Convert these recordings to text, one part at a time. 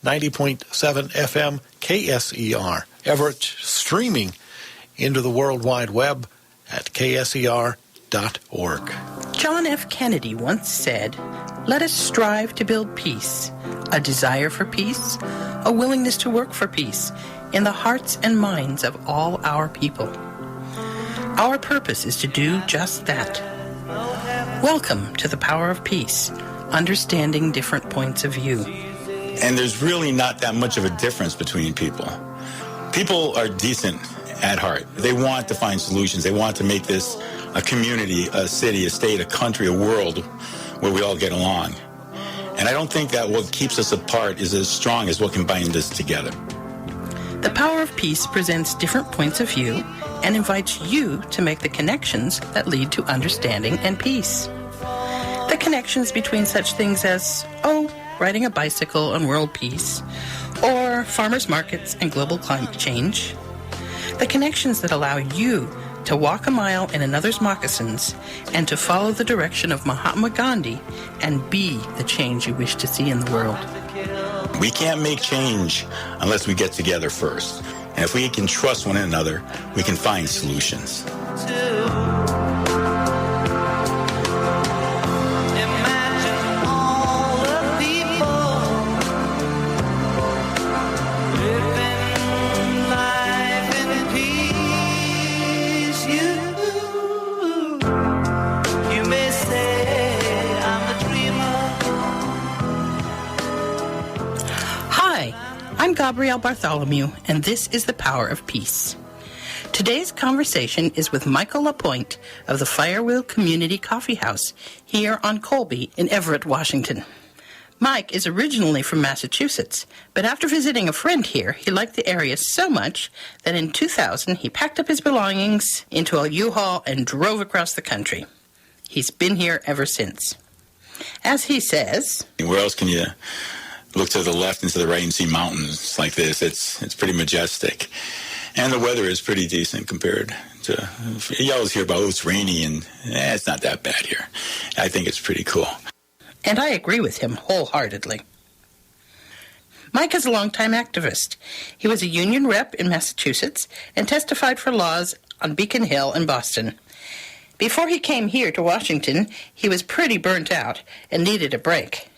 90.7 FM KSER. Everett, streaming into the World Wide Web at kser.org. John F. Kennedy once said, "Let us strive to build peace, a desire for peace, a willingness to work for peace in the hearts and minds of all our people." Our purpose is to do just that. Welcome to the Power of Peace, understanding different points of view. And there's really not that much of a difference between people. People are decent at heart. They want to find solutions. They want to make this a community, a city, a state, a country, a world where we all get along. And I don't think that what keeps us apart is as strong as what can bind us together. The Power of Peace presents different points of view and invites you to make the connections that lead to understanding and peace. The connections between such things as, riding a bicycle and world peace, or farmers markets and global climate change. The connections that allow you to walk a mile in another's moccasins and to follow the direction of Mahatma Gandhi and be the change you wish to see in the world. We can't make change unless we get together first. And if we can trust one another, we can find solutions. I'm Gabrielle Bartholomew, and this is The Power of Peace. Today's conversation is with Michael Lapointe of the Firewheel Community Coffee House here on Colby in Everett, Washington. Mike is originally from Massachusetts, but after visiting a friend here, he liked the area so much that in 2000 he packed up his belongings into a U-Haul and drove across the country. He's been here ever since. As he says, where else can you look to the left and to the right and see mountains like this? It's pretty majestic. And the weather is pretty decent compared to, you always hear about, it's rainy, and it's not that bad here. I think it's pretty cool. And I agree with him wholeheartedly. Mike is a longtime activist. He was a union rep in Massachusetts and testified for laws on Beacon Hill in Boston. Before he came here to Washington, he was pretty burnt out and needed a break.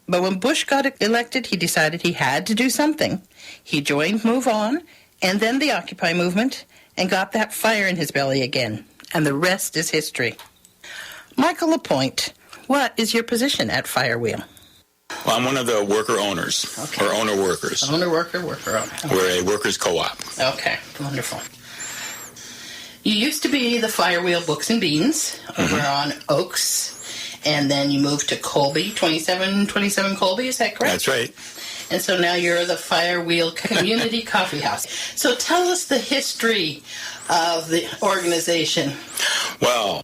But when Bush got elected, he decided he had to do something. He joined Move On, and then the Occupy movement, and got that fire in his belly again. And the rest is history. Michael Lapointe, what is your position at Firewheel? Well, I'm one of the worker owners, or owner workers. Owner, worker, owner. Okay. We're a workers' co-op. Okay, wonderful. You used to be the Firewheel Books and Beans over on Oaks. And then you moved to Colby, 27 Colby, is that correct? That's right. And so now you're the Firewheel Community Coffee House. So tell us the history of the organization. Well,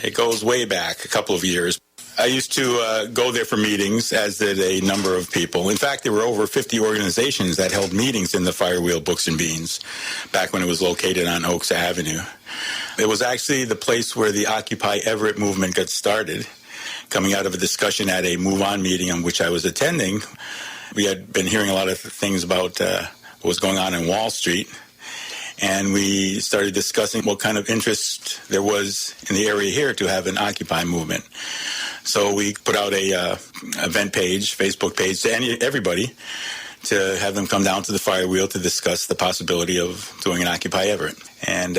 it goes way back a couple of years. I used to go there for meetings, as did a number of people. In fact, there were over 50 organizations that held meetings in the Firewheel Books and Beans back when it was located on Oaks Avenue. It was actually the place where the Occupy Everett movement got started, coming out of a discussion at a Move On meeting on which I was attending. We had been hearing a lot of things about what was going on in Wall Street, and we started discussing what kind of interest there was in the area here to have an Occupy movement. So we put out a event page, Facebook page, to everybody to have them come down to the Firewheel to discuss the possibility of doing an Occupy Everett. And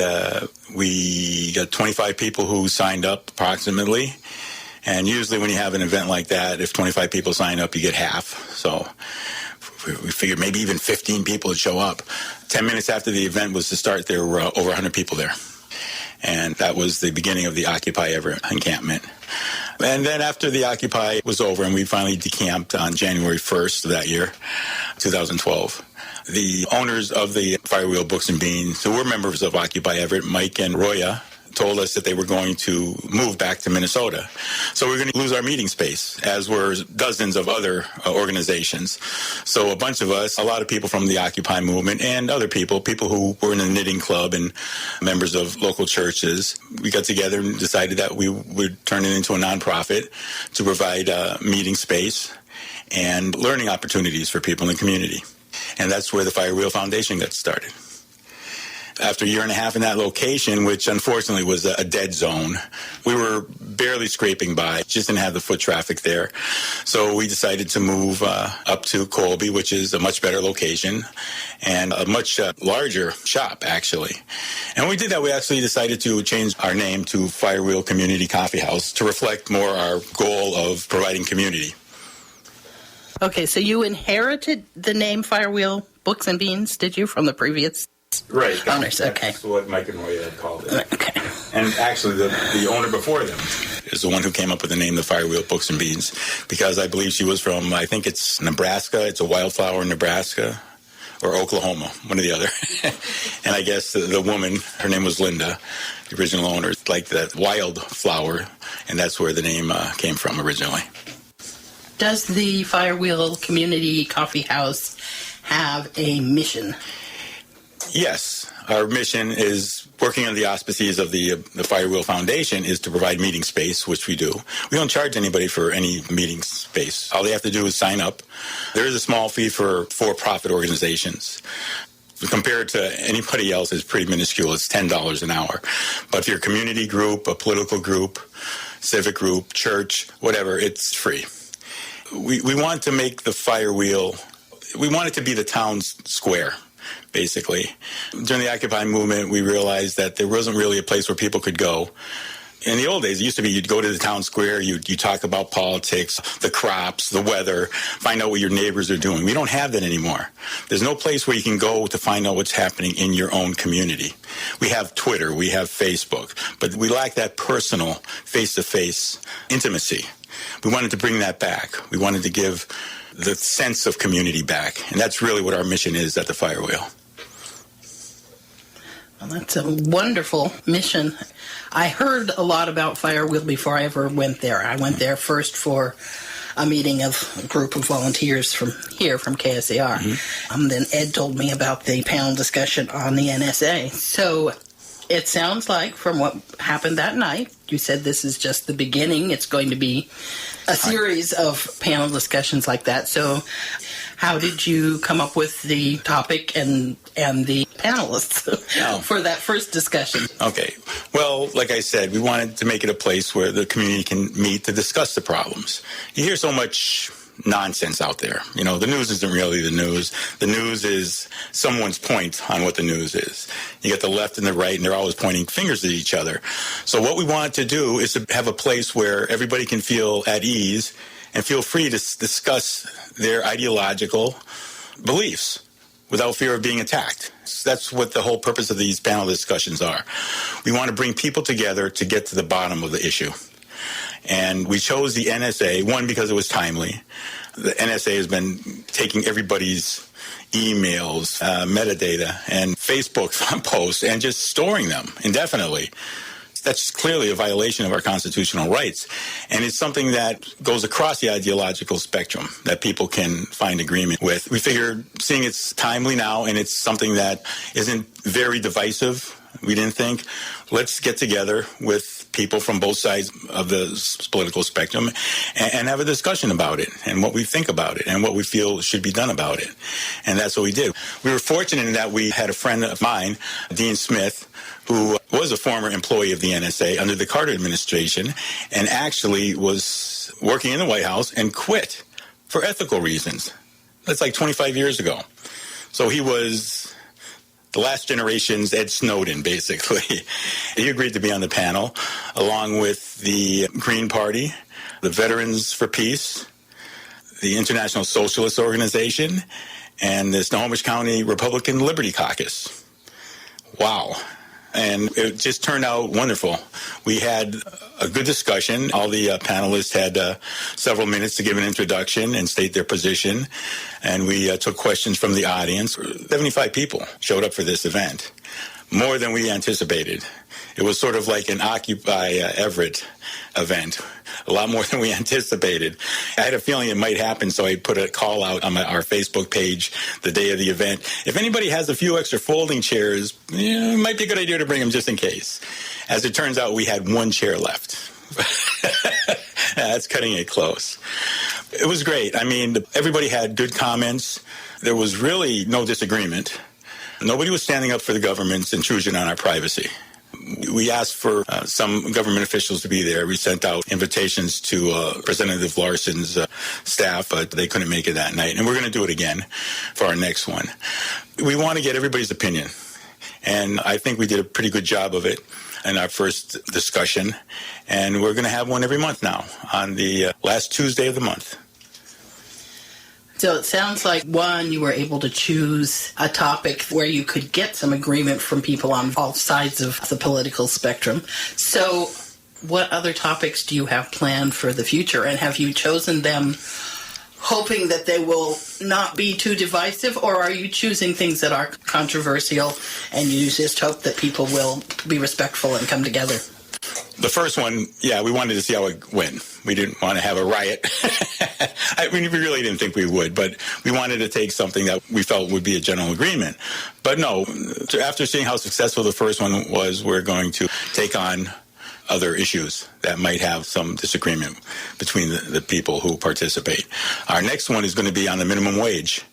we got 25 people who signed up approximately. And usually when you have an event like that, if 25 people sign up, you get half. So we figured maybe even 15 people would show up. 10 minutes after the event was to start, there were over 100 people there. And that was the beginning of the Occupy Everett encampment. And then after the Occupy was over and we finally decamped on January 1st of that year, 2012, the owners of the Firewheel Books and Beans, who were members of Occupy Everett, Mike and Roya, told us that they were going to move back to Minnesota. So we're going to lose our meeting space, as were dozens of other organizations. So a bunch of us, a lot of people from the Occupy movement and other people who were in the knitting club and members of local churches, we got together and decided that we would turn it into a nonprofit to provide meeting space and learning opportunities for people in the community. And that's where the Firewheel Foundation got started. After a year and a half in that location, which unfortunately was a dead zone, we were barely scraping by, just didn't have the foot traffic there. So we decided to move up to Colby, which is a much better location and a much larger shop, actually. And when we did that, we actually decided to change our name to Firewheel Community Coffee House to reflect more our goal of providing community. Okay, so you inherited the name Firewheel Books and Beans, did you, from the previous Right. owners? Okay. That's what Mike and Roy had called it. Okay. And actually, the owner before them is the one who came up with the name, the Firewheel Books and Beans, because I believe she was from, I think it's Nebraska. It's a wildflower in Nebraska, or Oklahoma, one or the other. And I guess the woman, her name was Linda, the original owner, liked that wildflower, and that's where the name came from originally. Does the Firewheel Community Coffee House have a mission? Yes. Our mission is, working under the auspices of the Firewheel Foundation, is to provide meeting space, which we do. We don't charge anybody for any meeting space. All they have to do is sign up. There is a small fee for for-profit organizations. Compared to anybody else, it's pretty minuscule. It's $10 an hour. But if you're a community group, a political group, civic group, church, whatever, it's free. We want to make the Firewheel, we want it to be the town's square, basically. During the Occupy movement, we realized that there wasn't really a place where people could go. In the old days, it used to be you'd go to the town square, you talk about politics, the crops, the weather, find out what your neighbors are doing. We don't have that anymore. There's no place where you can go to find out what's happening in your own community. We have Twitter, we have Facebook, but we lack that personal, face-to-face intimacy. We wanted to bring that back. We wanted to give the sense of community back. And that's really what our mission is at the Firewheel. Well, that's a wonderful mission. I heard a lot about Firewheel before I ever went there. I went there first for a meeting of a group of volunteers from here, from KSAR. Mm-hmm. Then Ed told me about the panel discussion on the NSA. So it sounds like, from what happened that night, you said this is just the beginning. It's going to be a series of panel discussions like that. So how did you come up with the topic and the panelists for that first discussion? Okay. Well, like I said, we wanted to make it a place where the community can meet to discuss the problems. You hear so much nonsense out there. You know, the news isn't really the news. The news is someone's point on what the news is. You get the left and the right, and they're always pointing fingers at each other. So what we wanted to do is to have a place where everybody can feel at ease and feel free to discuss their ideological beliefs without fear of being attacked. That's what the whole purpose of these panel discussions are. We want to bring people together to get to the bottom of the issue. And we chose the NSA, one, because it was timely. The NSA has been taking everybody's emails, metadata, and Facebook posts and just storing them indefinitely. That's clearly a violation of our constitutional rights. And it's something that goes across the ideological spectrum that people can find agreement with. We figured, seeing it's timely now and it's something that isn't very divisive, we didn't think, let's get together with people from both sides of the political spectrum and have a discussion about it and what we think about it and what we feel should be done about it. And that's what we did. We were fortunate in that we had a friend of mine, Dean Smith, who was a former employee of the NSA under the Carter administration and actually was working in the White House and quit for ethical reasons. That's like 25 years ago. So he was the last generation's Ed Snowden, basically. He agreed to be on the panel, along with the Green Party, the Veterans for Peace, the International Socialist Organization, and the Snohomish County Republican Liberty Caucus. Wow. And it just turned out wonderful. We had a good discussion. All the panelists had several minutes to give an introduction and state their position. And we took questions from the audience. 75 people showed up for this event, more than we anticipated. It was sort of like an Occupy Everett event, a lot more than we anticipated. I had a feeling it might happen, so I put a call out on our Facebook page the day of the event. If anybody has a few extra folding chairs, it might be a good idea to bring them just in case. As it turns out, we had one chair left. That's cutting it close. It was great. I mean, everybody had good comments. There was really no disagreement. Nobody was standing up for the government's intrusion on our privacy. We asked for some government officials to be there. We sent out invitations to Representative Larson's staff, but they couldn't make it that night. And we're going to do it again for our next one. We want to get everybody's opinion. And I think we did a pretty good job of it in our first discussion. And we're going to have one every month now on the last Tuesday of the month. So it sounds like, one, you were able to choose a topic where you could get some agreement from people on all sides of the political spectrum. So what other topics do you have planned for the future? And have you chosen them hoping that they will not be too divisive, or are you choosing things that are controversial and you just hope that people will be respectful and come together? The first one, yeah, we wanted to see how it went. We didn't want to have a riot. We really didn't think we would, but we wanted to take something that we felt would be a general agreement. But no, after seeing how successful the first one was, we're going to take on other issues that might have some disagreement between the people who participate. Our next one is going to be on the minimum wage.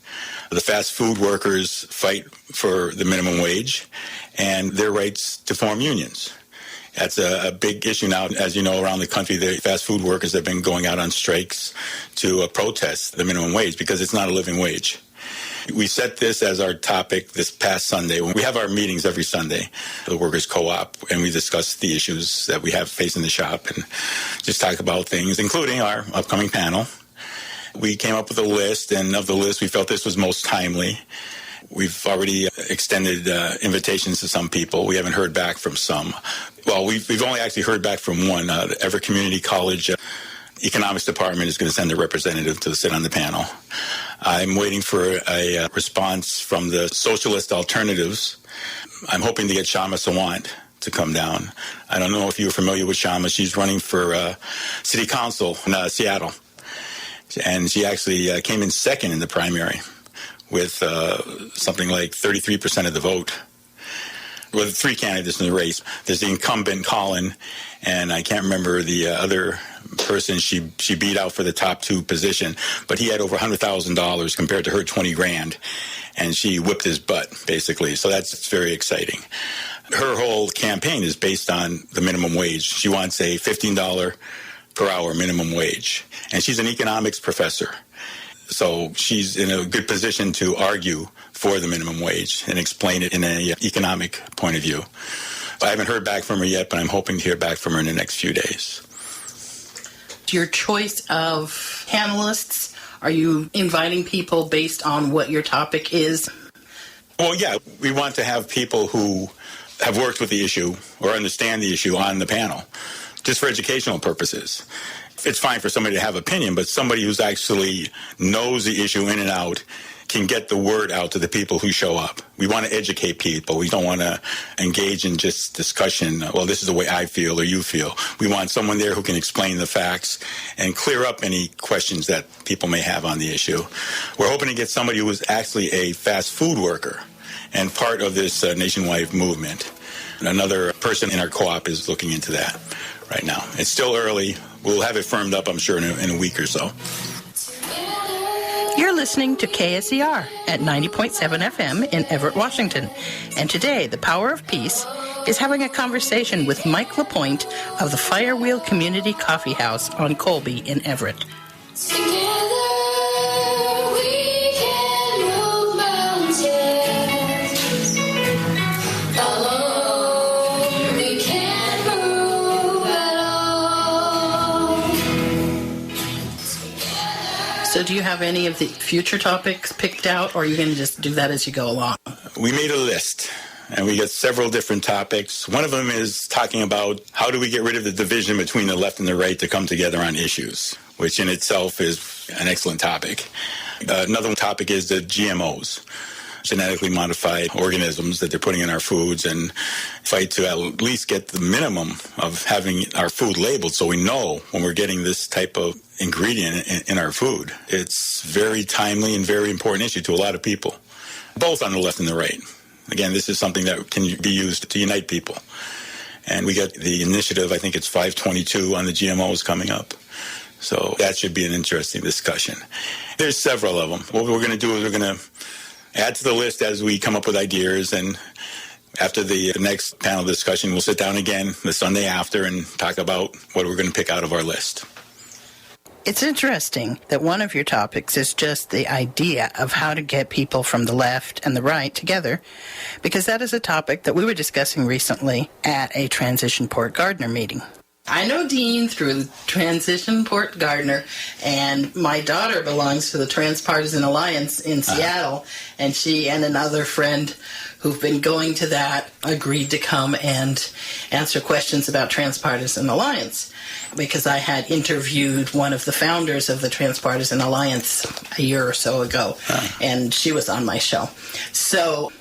The fast food workers fight for the minimum wage and their rights to form unions. That's a big issue now. As you know, around the country, the fast food workers have been going out on strikes to protest the minimum wage because it's not a living wage. We set this as our topic this past Sunday. We have our meetings every Sunday, the Workers' Co-op, and we discuss the issues that we have facing the shop and just talk about things, including our upcoming panel. We came up with a list, and of the list, we felt this was most timely. We've already extended invitations to some people. We haven't heard back from some. Well, we've only actually heard back from one. The Everett Community College Economics Department is going to send a representative to sit on the panel. I'm waiting for a response from the Socialist Alternatives. I'm hoping to get Shama Sawant to come down. I don't know if you're familiar with Shama. She's running for City Council in Seattle. And she actually came in second in the primary with something like 33% of the vote. With three candidates in the race. There's the incumbent, Colin, and I can't remember the other person she beat out for the top two position, but he had over $100,000 compared to her $20,000, and she whipped his butt, basically. So that's very exciting. Her whole campaign is based on the minimum wage. She wants a $15 per hour minimum wage, and she's an economics professor. So she's in a good position to argue for the minimum wage and explain it in an economic point of view. I haven't heard back from her yet, but I'm hoping to hear back from her in the next few days. Your choice of panelists, are you inviting people based on what your topic is? Well, yeah, we want to have people who have worked with the issue or understand the issue on the panel, just for educational purposes. It's fine for somebody to have opinion, but somebody who's actually knows the issue in and out can get the word out to the people who show up. We want to educate people. We don't want to engage in just discussion, well, this is the way I feel or you feel. We want someone there who can explain the facts and clear up any questions that people may have on the issue. We're hoping to get somebody who is actually a fast food worker and part of this nationwide movement. And another person in our co-op is looking into that right now. It's still early. We'll have it firmed up, I'm sure, in a week or so. You're listening to KSER at 90.7 FM in Everett, Washington. And today, The Power of Peace is having a conversation with Mike Lapointe of the Firewheel Community Coffee House on Colby in Everett. So do you have any of the future topics picked out, or are you going to just do that as you go along? We made a list, and we got several different topics. One of them is talking about how do we get rid of the division between the left and the right to come together on issues, which in itself is an excellent topic. Another topic is the GMOs, genetically modified organisms that they're putting in our foods, and fight to at least get the minimum of having our food labeled so we know when we're getting this type of ingredient in our food. It's very timely and very important issue to a lot of people, both on the left and the right. Again, this is something that can be used to unite people. And we got the initiative, I think it's 522 on the GMOs coming up. So that should be an interesting discussion. There's several of them. What we're going to do is we're going to add to the list as we come up with ideas, and after the next panel discussion, we'll sit down again the Sunday after and talk about what we're going to pick out of our list. It's interesting that one of your topics is just the idea of how to get people from the left and the right together, because that is a topic that we were discussing recently at a Transition Port Gardner meeting. I know Dean through Transition Port Gardner, and my daughter belongs to the Transpartisan Alliance in Seattle, and she and another friend who've been going to that agreed to come and answer questions about Transpartisan Alliance, because I had interviewed one of the founders of the Transpartisan Alliance a year or so ago, and she was on my show. So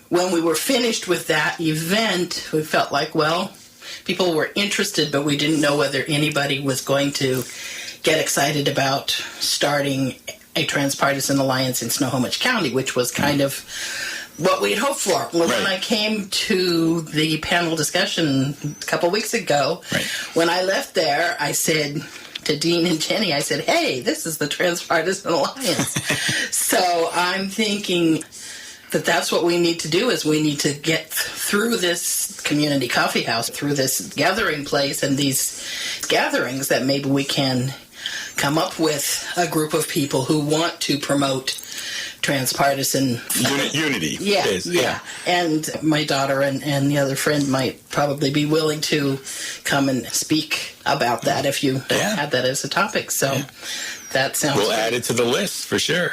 when we were finished with that event, we felt like, well, people were interested, but we didn't know whether anybody was going to get excited about starting a Transpartisan Alliance in Snohomish County, which was kind of what we'd hoped for. Well, when I came to the panel discussion a couple weeks ago, when I left there, I said to Dean and Jenny, I said, hey, this is the Transpartisan Alliance. So I'm thinking that that's what we need to do, is we need to get through this community coffee house, through this gathering place and these gatherings, that maybe we can come up with a group of people who want to promote transpartisan unity. Yeah. And my daughter and the other friend might probably be willing to come and speak about that if you had that as a topic. So that sounds We'll add it to the list for sure.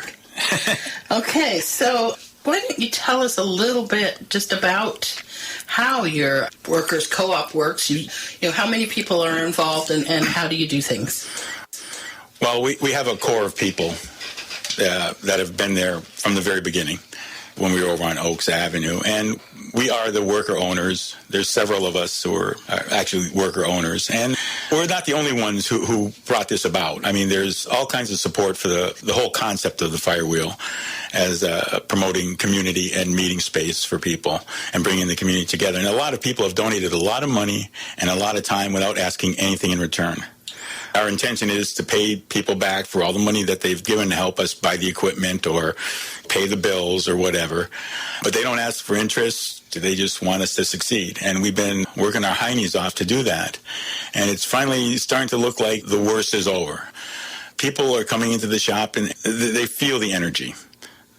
Okay, so why don't you tell us a little bit just about how your workers' co-op works? You know, how many people are involved, and how do you do things? Well, we have a core of people that have been there from the very beginning when we were over on Oaks Avenue. And we are the worker owners. There's several of us who are actually worker owners. And we're not the only ones who brought this about. I mean, there's all kinds of support for the whole concept of the Firewheel as promoting community and meeting space for people and bringing the community together. And a lot of people have donated a lot of money and a lot of time without asking anything in return. Our intention is to pay people back for all the money that they've given to help us buy the equipment or pay the bills or whatever. But they don't ask for interest. They just want us to succeed. And we've been working our heinies off to do that. And it's finally starting to look like the worst is over. People are coming into the shop and they feel the energy.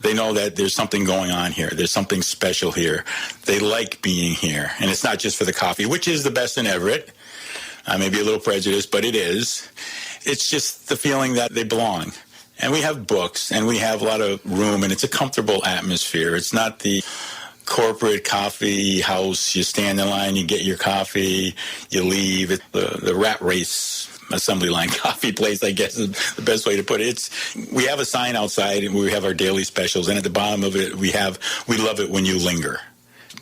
They know that there's something going on here. There's something special here. They like being here. And it's not just for the coffee, which is the best in Everett. I may be a little prejudiced, but it is. It's just the feeling that they belong. And we have books, and we have a lot of room, and it's a comfortable atmosphere. It's not the corporate coffee house. You stand in line, you get your coffee, you leave. It's the rat race assembly line coffee place, I guess is the best way to put it. We have a sign outside, and we have our daily specials, and at the bottom of it, we love it when you linger.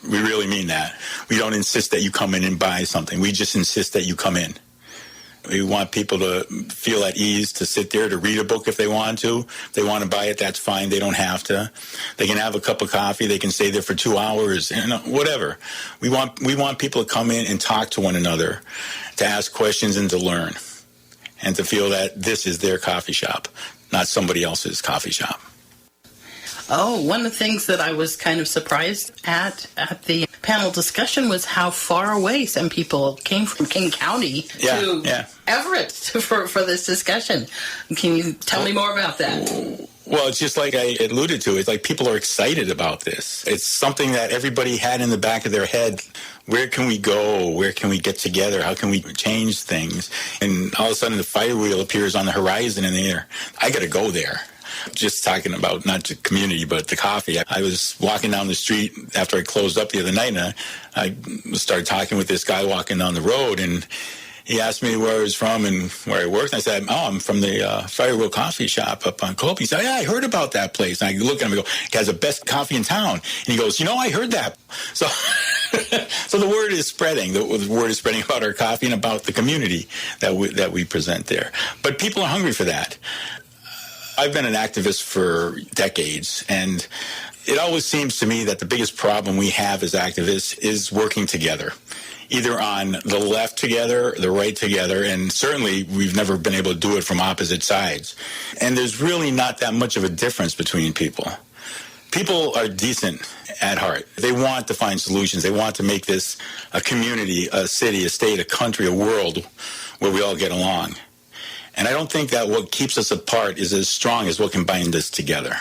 We really mean that. We don't insist that you come in and buy something. We just insist that you come in. We want people to feel at ease to sit there to read a book if they want to. If they want to buy it, that's fine. They don't have to. They can have a cup of coffee. They can stay there for 2 hours, whatever. We want people to come in and talk to one another, to ask questions and to learn, and to feel that this is their coffee shop, not somebody else's coffee shop. Oh, one of the things that I was kind of surprised at the panel discussion was how far away some people came from King County to Everett for this discussion. Can you tell me more about that? Well, it's just like I alluded to. It's like people are excited about this. It's something that everybody had in the back of their head. Where can we go? Where can we get together? How can we change things? And all of a sudden the Firewheel appears on the horizon in the air. I got to go there. Just talking about not the community, but the coffee. I was walking down the street after I closed up the other night, and I started talking with this guy walking down the road, and he asked me where I was from and where I worked. And I said, I'm from the Firewheel Coffee Shop up on Colby. He said, yeah, I heard about that place. And I look at him and go, it has the best coffee in town. And he goes, I heard that. So so the word is spreading. The word is spreading about our coffee and about the community that we present there. But people are hungry for that. I've been an activist for decades, and It always seems to me that the biggest problem we have as activists is working together, either on the left together, the right together, and certainly we've never been able to do it from opposite sides. And there's really not that much of a difference between people. People are decent at heart. They want to find solutions. They want to make this a community, a city, a state, a country, a world where we all get along. And I don't think that what keeps us apart is as strong as what can bind us together.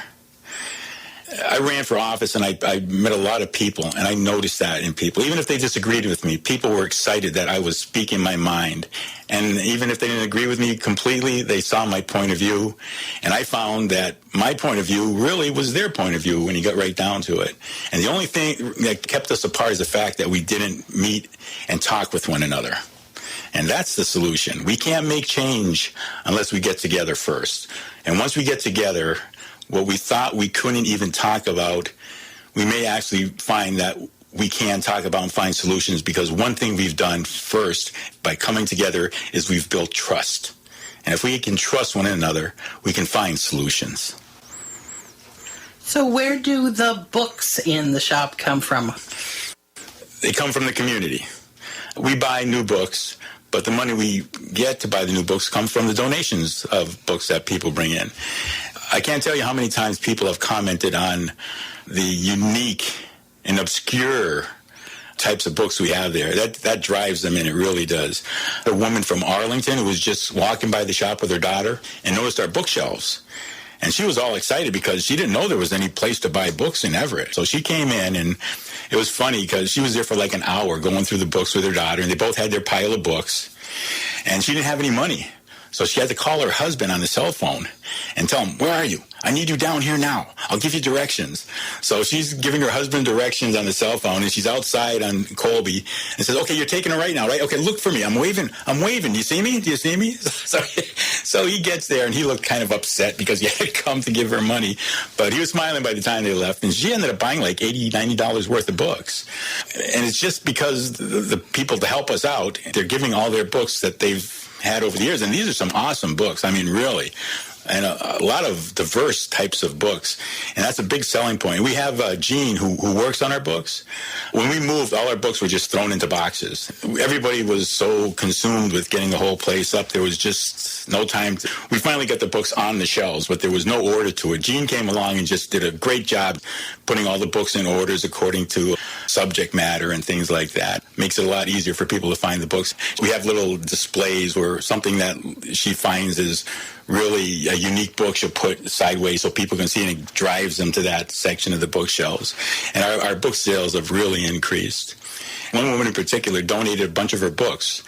I ran for office and I met a lot of people, and I noticed that in people. Even if they disagreed with me, people were excited that I was speaking my mind. And even if they didn't agree with me completely, they saw my point of view. And I found that my point of view really was their point of view when you got right down to it. And the only thing that kept us apart is the fact that we didn't meet and talk with one another. And that's the solution. We can't make change unless we get together first. And once we get together, what we thought we couldn't even talk about, we may actually find that we can talk about and find solutions, because one thing we've done first by coming together is we've built trust. And if we can trust one another, we can find solutions. So where do the books in the shop come from? They come from the community. We buy new books, but the money we get to buy the new books comes from the donations of books that people bring in. I can't tell you how many times people have commented on the unique and obscure types of books we have there. That drives them in, it really does. A woman from Arlington who was just walking by the shop with her daughter and noticed our bookshelves. And she was all excited because she didn't know there was any place to buy books in Everett. So she came in, and it was funny because she was there for like an hour going through the books with her daughter, and they both had their pile of books. And she didn't have any money. So she had to call her husband on the cell phone and tell him, "Where are you? I need you down here now. I'll give you directions." So she's giving her husband directions on the cell phone, and she's outside on Colby and says, "Okay, you're taking it right now, right? Okay, look for me. I'm waving. Do you see me? Do you see me?" So he gets there, and he looked kind of upset because he had come to give her money. But he was smiling by the time they left, and she ended up buying like $80, $90 worth of books. And it's just because the people to help us out, they're giving all their books that they've had over the years, and these are some awesome books. I mean, really, and a lot of diverse types of books, and that's a big selling point. We have Gene who works on our books. When we moved, all our books were just thrown into boxes. Everybody was so consumed with getting the whole place up, there was just no time. We finally got the books on the shelves, but there was no order to it. Gene came along and just did a great job putting all the books in orders according to subject matter and things like that. Makes it a lot easier for people to find the books. We have little displays where something that she finds is really a unique book she'll put sideways so people can see it, and it drives them to that section of the bookshelves. And our book sales have really increased. One woman in particular donated a bunch of her books.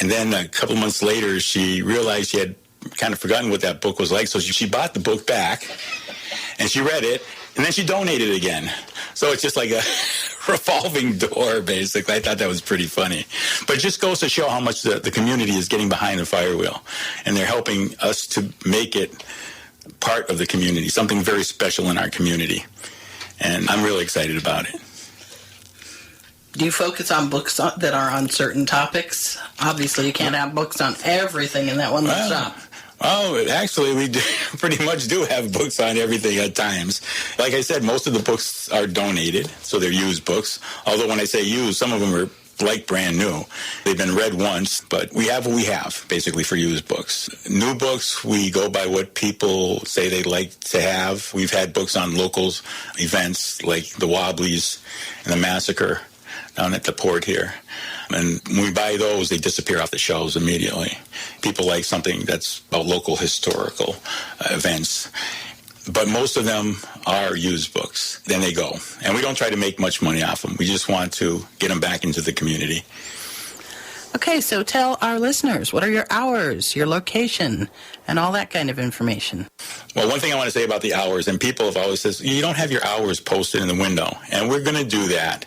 And then a couple months later, she realized she had kind of forgotten what that book was like. So she bought the book back, and she read it, and then she donated it again. So it's just like a revolving door, basically. I thought that was pretty funny. But it just goes to show how much the community is getting behind the Firewheel. And they're helping us to make it part of the community, something very special in our community. And I'm really excited about it. Do you focus on books that are on certain topics? Obviously, you can't have books on everything in that one shop. Oh, actually, we pretty much do have books on everything at times. Like I said, most of the books are donated, so they're used books. Although when I say used, some of them are like brand new. They've been read once, but we have what we have, basically, for used books. New books, we go by what people say they'd like to have. We've had books on locals, events like the Wobblies and the Massacre down at the port here. And when we buy those, they disappear off the shelves immediately. People like something that's about local historical events. But most of them are used books. Then they go. And we don't try to make much money off them. We just want to get them back into the community. Okay, so tell our listeners, what are your hours, your location, and all that kind of information? Well, one thing I want to say about the hours, and people have always said, you don't have your hours posted in the window. And we're going to do that.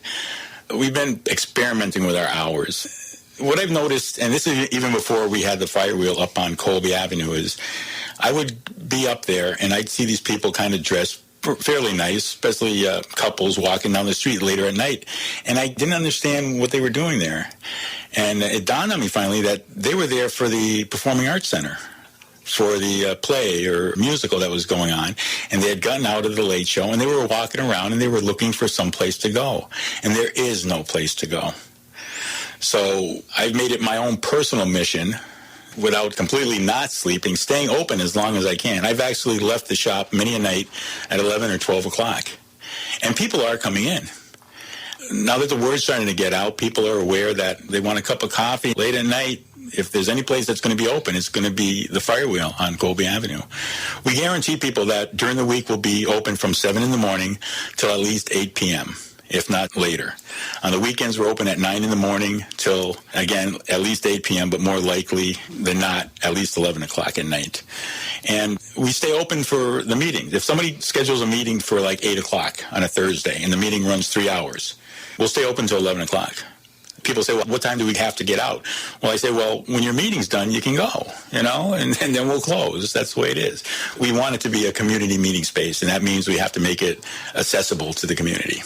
We've been experimenting with our hours. What I've noticed, and this is even before we had the Firewheel up on Colby Avenue, is I would be up there and I'd see these people kind of dressed fairly nice, especially couples walking down the street later at night. And I didn't understand what they were doing there. And it dawned on me finally that they were there for the Performing Arts Center. for the play or musical that was going on, and they had gotten out of the late show, and they were walking around, and they were looking for some place to go, and there is no place to go. So I've made it my own personal mission, without completely not sleeping, staying open as long as I can. I've actually left the shop many a night at 11 or 12 o'clock, and people are coming in. Now that the word's starting to get out, people are aware that they want a cup of coffee late at night. If there's any place that's going to be open, it's going to be the Firewheel on Colby Avenue. We guarantee people that during the week we'll be open from 7 in the morning till at least 8 p.m., if not later. On the weekends, we're open at 9 in the morning till, again, at least 8 p.m., but more likely than not, at least 11 o'clock at night. And we stay open for the meetings. If somebody schedules a meeting for like 8 o'clock on a Thursday and the meeting runs 3 hours, we'll stay open till 11 o'clock. People say, well, what time do we have to get out? Well, I say, well, when your meeting's done, you can go, and then we'll close. That's the way it is. We want it to be a community meeting space, and that means we have to make it accessible to the community.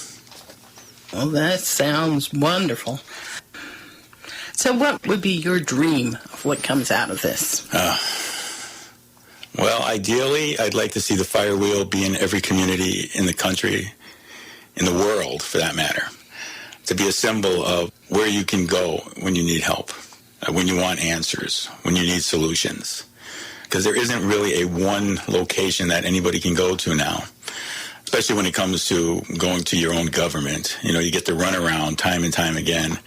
Well, that sounds wonderful. So what would be your dream of what comes out of this? Well, ideally, I'd like to see the Firewheel be in every community in the country, in the world, for that matter, to be a symbol of where you can go when you need help, when you want answers, when you need solutions. Because there isn't really a one location that anybody can go to now, especially when it comes to going to your own government. You get to run around time and time again,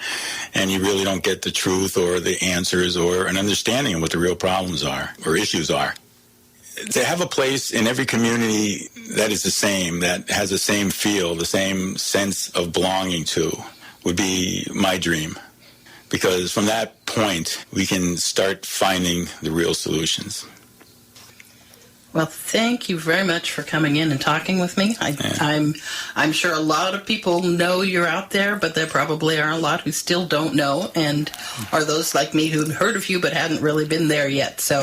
and you really don't get the truth or the answers or an understanding of what the real problems are or issues are. To have a place in every community that is the same, that has the same feel, the same sense of belonging to, would be my dream. Because from that point, we can start finding the real solutions. Well, thank you very much for coming in and talking with me. I'm sure a lot of people know you're out there, but there probably are a lot who still don't know, and are those like me who've heard of you but hadn't really been there yet. So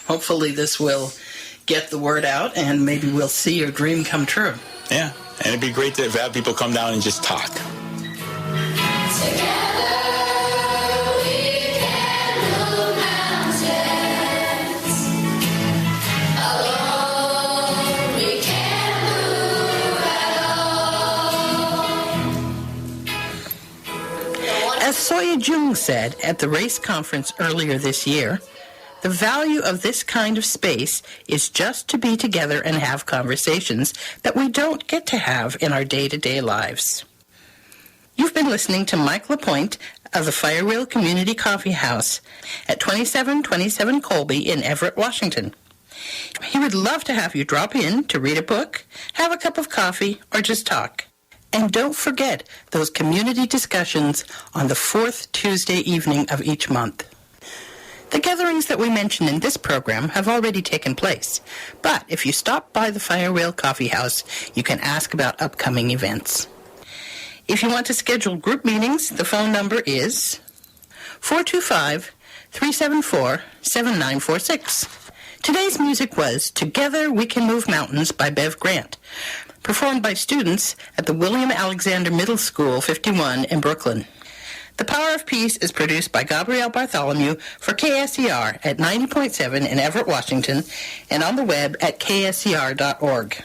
hopefully this will get the word out, and maybe we'll see your dream come true. Yeah, and it'd be great to have people come down and just talk. As Soya Jung said at the race conference earlier this year, the value of this kind of space is just to be together and have conversations that we don't get to have in our day-to-day lives. You've been listening to Mike Lapointe of the Firewheel Community Coffee House at 2727 Colby in Everett, Washington. He would love to have you drop in to read a book, have a cup of coffee, or just talk. And don't forget those community discussions on the fourth Tuesday evening of each month. The gatherings that we mentioned in this program have already taken place, but if you stop by the Firewheel Coffee House, you can ask about upcoming events. If you want to schedule group meetings, the phone number is 425-374-7946. Today's music was Together We Can Move Mountains by Bev Grant, performed by students at the William Alexander Middle School 51 in Brooklyn. The Power of Peace is produced by Gabrielle Bartholomew for KSER at 90.7 in Everett, Washington, and on the web at kscer.org.